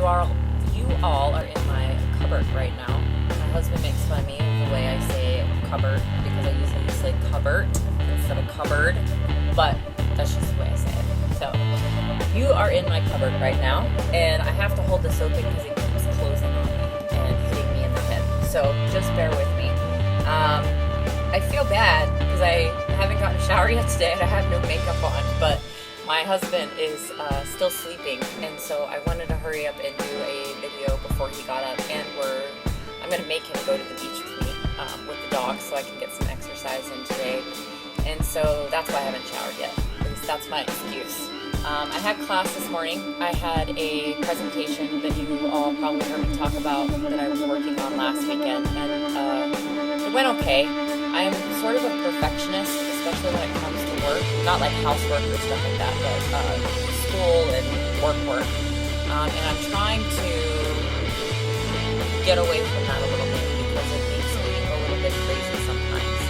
you all are in my cupboard right now. My husband makes fun of me of the way I say cupboard because I usually say cupboard instead of cupboard, but that's just the way I say it. So you are in my cupboard right now, and I have to hold this open because it keeps closing on me and hitting me in the head. So just bear with me. I feel bad because I haven't gotten a shower yet today and I have no makeup on, but my husband is still sleeping, and so I wanted to hurry up and do a video before he got up, and I'm going to make him go to the beach with me with the dog so I can get some exercise in today, and so that's why I haven't showered yet. At least that's my excuse. I had class this morning. I had a presentation that you all probably heard me talk about that I was working on last weekend, and it went okay. I'm sort of a perfectionist, especially when it comes to work. Not like housework or stuff like that, but school and work. And I'm trying to get away from that a little bit because it makes me a little bit crazy sometimes.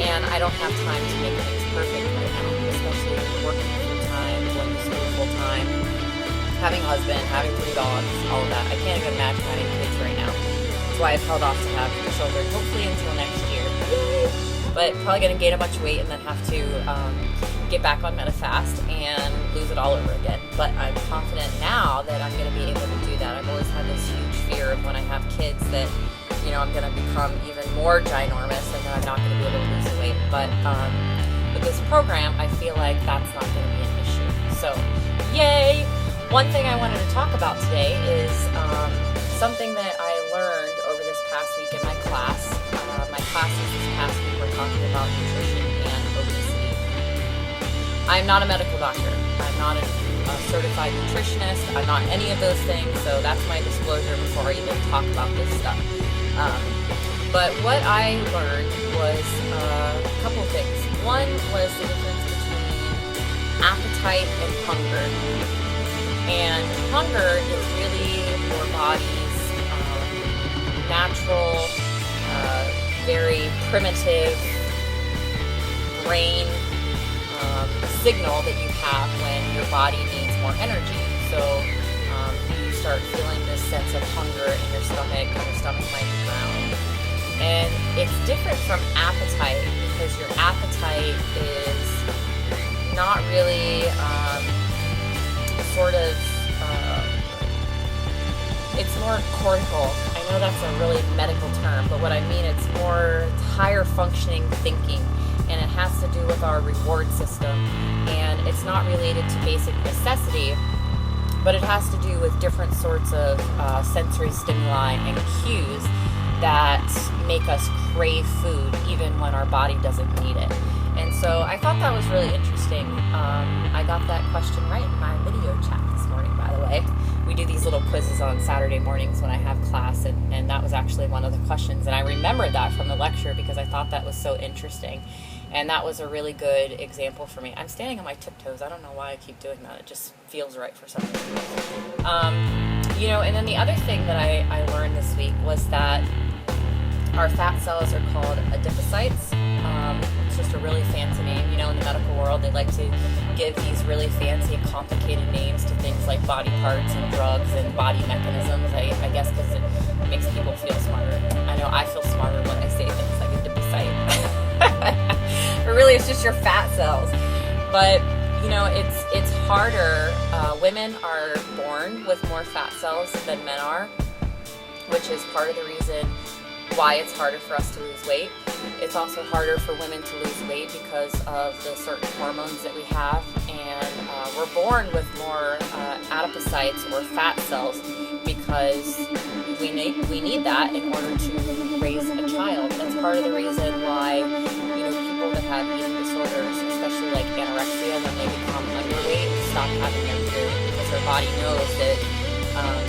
And I don't have time to make things perfect right now, especially working full-time, going to school full-time, having a husband, having 3 dogs, all of that. I can't even imagine having kids right now. That's why I've held off to have children, hopefully until next year. But probably going to gain a bunch of weight and then have to get back on Metafast and lose it all over again. But I'm confident now that I'm going to be able to do that. I've always had this huge fear of when I have kids that, I'm going to become even more ginormous and then I'm not going to be able to lose the weight. But with this program, I feel like that's not going to be an issue. So, yay! One thing I wanted to talk about today is something that I learned over this past week in my class. My classes this past week were talking about nutrition and obesity. I'm not a medical doctor. I'm not a certified nutritionist. I'm not any of those things, so that's my disclosure before I even talk about this stuff. But what I learned was a couple of things. One was the difference between appetite and hunger. And hunger is really your body's natural, very primitive brain signal that you have when your body needs more energy. So you start feeling this sense of hunger in your stomach, and your stomach might be growling. And it's different from appetite because your appetite is not really it's more cortical. I know that's a really medical term, but what I mean, it's more higher functioning thinking, and it has to do with our reward system, and it's not related to basic necessity, but it has to do with different sorts of sensory stimuli and cues that make us crave food even when our body doesn't need it. And so I thought that was really interesting. I got that question right in my video chat this morning, by the way. We do these little quizzes on Saturday mornings when I have class, and that was actually one of the questions. And I remembered that from the lecture because I thought that was so interesting. And that was a really good example for me. I'm standing on my tiptoes. I don't know why I keep doing that. It just feels right for some reason. And then the other thing that I learned this week was that our fat cells are called adipocytes. It's just a really fancy name. In the medical world, they like to give these really fancy and complicated names to things like body parts and drugs and body mechanisms, I guess because it makes people feel smarter. I know I feel smarter when I say things like adipocyte. But really, it's just your fat cells. But, it's harder. Women are born with more fat cells than men are, which is part of the reason why it's harder for us to lose weight. It's also harder for women to lose weight because of the certain hormones that we have, and we're born with more adipocytes or fat cells because we need that in order to raise a child. That's part of the reason why people that have eating disorders, especially like anorexia, when they become underweight, stop having their food because their body knows that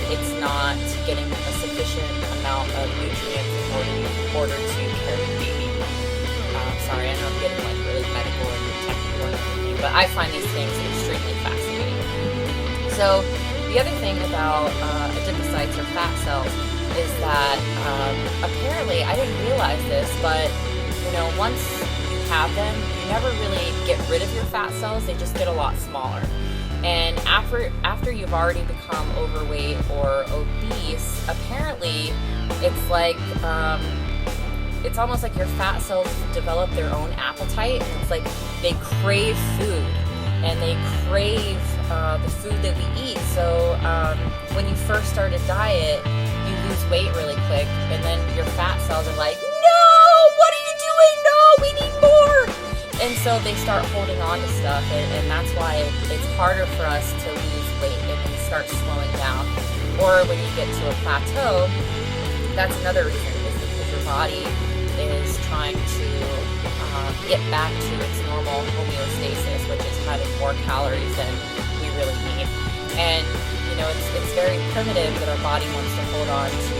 it's not getting a sufficient amount of nutrients in order to carry the baby. Sorry, I know I'm getting really medical and technical and everything, but I find these things extremely fascinating. So the other thing about adipocytes or fat cells is that apparently, I didn't realize this, but once you have them, you never really get rid of your fat cells. They just get a lot smaller. And after you've already become overweight or obese, apparently it's like it's almost like your fat cells develop their own appetite, and it's like they crave food, and they crave the food that we eat. So when you first start a diet, you lose weight really quick, and then your fat cells are like, no, what are you doing? No, we need more. And so they start holding on to stuff, and that's why it's harder for us to lose weight and then start slowing down. Or when you get to a plateau, that's another reason, is because your body is trying to get back to its normal homeostasis, which is having more calories than we really need. And it's very primitive that our body wants to hold on to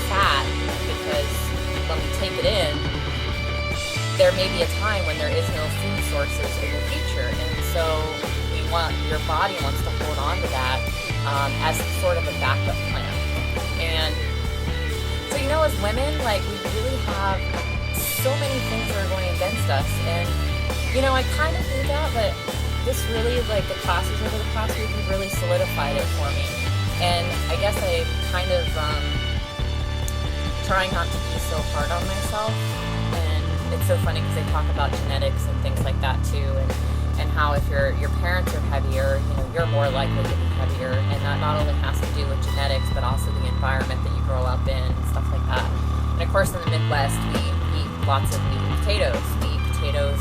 fat, because when we take it in, there may be a time when there is no food sources in the future, and so your body wants to hold on to that as sort of a backup plan. And so, as women, like, we really have so many things that are going against us, and I kind of knew that, but this really, like, the classes over the past week have really solidified it for me. And I guess I kind of trying not to be so hard on myself. And it's so funny because they talk about genetics and things like that too, and how if your parents are heavier, you're more likely to be heavier, and that not only has to do with genetics, but also the environment that you grow up in and stuff like that. And of course, in the Midwest, we eat lots of meat and potatoes. We eat potatoes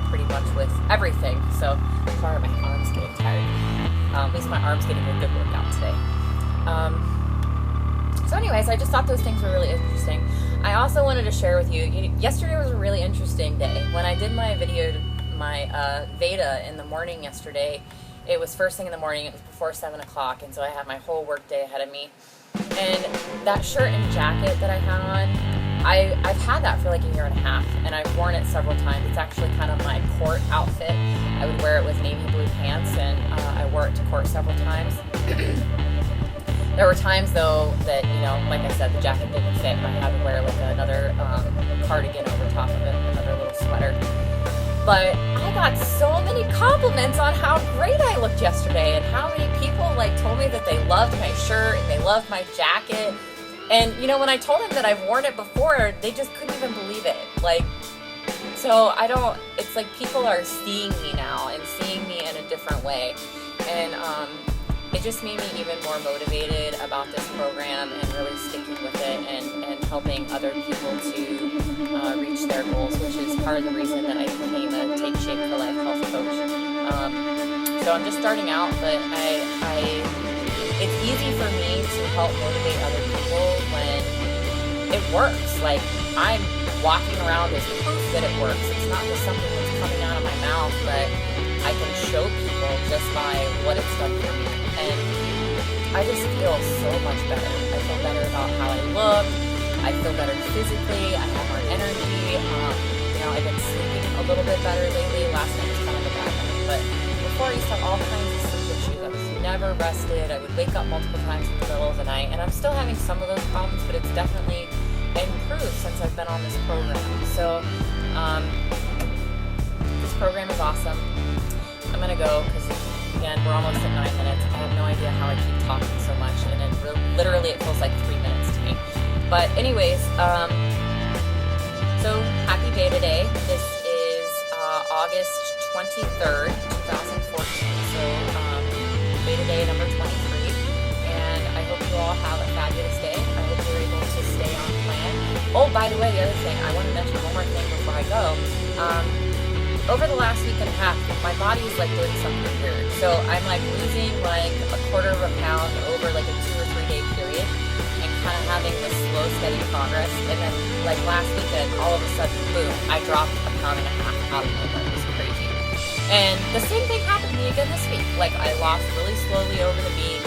pretty much with everything. So, sorry, my arm's getting tired. At least my arm's getting a good workout today. So anyways, I just thought those things were really interesting. I also wanted to share with you, yesterday was a really interesting day. When I did my video, my Veda in the morning yesterday, it was first thing in the morning, it was before 7 o'clock, and so I had my whole work day ahead of me. And that shirt and jacket that I had on, I've had that for like a year and a half, and I've worn it several times. It's actually kind of my court outfit. I would wear it with navy blue pants, and I wore it to court several times. There were times, though, that, like I said, the jacket didn't fit, and I had to wear like another cardigan over top of it, another little sweater. But I got so many compliments on how great I looked yesterday, and how many people told me that they loved my shirt and they loved my jacket. And when I told them that I've worn it before, they just couldn't even believe it. So it's like people are seeing me now and seeing me in a different way. And it just made me even more motivated about this program and really sticking with it and helping other people to reach their goals, which is part of the reason that I became a Take Shape for Life health coach. So I'm just starting out, but it's easy for me to help motivate other people when it works. Like, I'm walking around as proof that it works. It's not just something that's coming out of my mouth, but I can show people just by what it's done for me. And I just feel so much better. I feel better about how I look. I feel better physically. I have more energy. I've been sleeping a little bit better lately. Last night was kind of a bad night, but before I used to have all kinds of sleep issues. I was never rested. I would wake up multiple times in the middle of the night, and I'm still having some of those problems, but it's definitely improved since I've been on this program. So this program is awesome. I'm gonna go because, again, we're almost at 9 minutes. I have no idea how I keep talking so much, and literally it feels like 3 minutes to me. But anyways, so happy Veda Day. This is August 23rd, 2014. So Veda Day number 23. And I hope you all have a fabulous day. I hope you're able to stay on plan. Oh, by the way, the other thing, I want to mention one more thing before I go. Over the last week and a half, my body is doing something weird. So I'm losing a quarter of a pound over a 2 or 3 day period, and kind of having this slow, steady progress. And then last weekend, all of a sudden, boom, I dropped a pound and a half out of nowhere. It was crazy. And the same thing happened to me again this week. I lost really slowly over the week,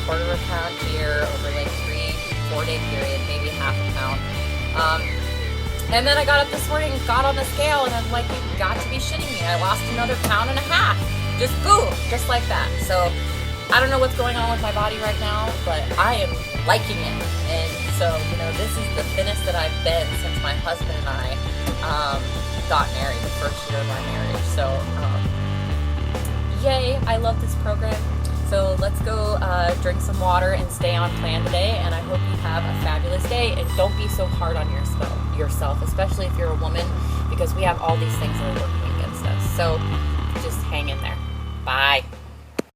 quarter of a pound here over 3-4 day period, maybe half a pound. And then I got up this morning, got on the scale, and I'm like, you've got to be shitting me. I lost another pound and a half. Just boom, just like that. So I don't know what's going on with my body right now, but I am liking it. And so, this is the thinnest that I've been since my husband and I got married, the first year of our marriage. So, yay. I love this program. So let's go drink some water and stay on plan today, and I hope you have a fabulous day, and don't be so hard on yourself, especially if you're a woman, because we have all these things that are working against us. So just hang in there. Bye.